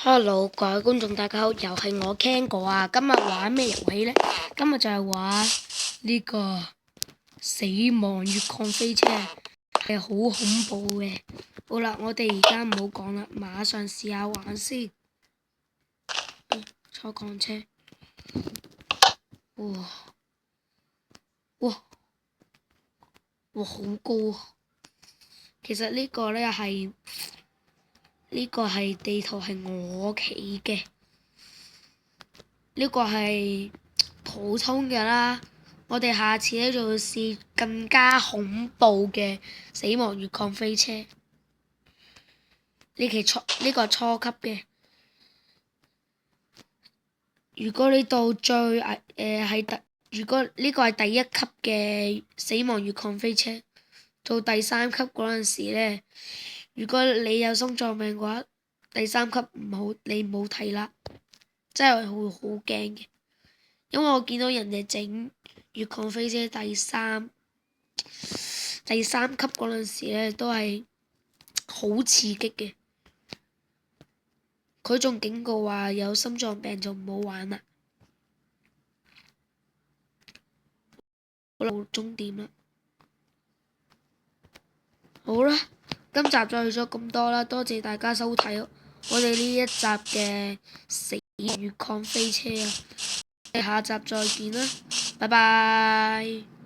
Hello，各位觀眾大家好，又係我 Ken 哥啊！今日玩咩遊戲呢？今日就係玩呢個死亡越礦飛車，係好恐怖嘅。好啦，我哋而家唔好講啦，馬上試下玩先。坐礦車，哇哇哇，好高啊！其實呢個呢係地圖係我企嘅。呢個係普通嘅啦，我哋下次呢就會試更加恐怖嘅死亡越礦飛車。呢個係初級嘅，如果你到最如果呢個係第一級嘅死亡越礦飛車，到第三級嗰陣時呢，如果你有心臟病嘅話，第三級你唔好睇啦。真係會好驚嘅，因為我見到人哋整越礦飛車第三級嗰陣時咧，都係好刺激嘅。佢仲警告話有心臟病就唔好玩啦。好啦，終點啦。好啦，今集就去咗咁多啦，多謝大家收睇我哋呢一集嘅死越礦飛車啊！下集再見啦，拜拜。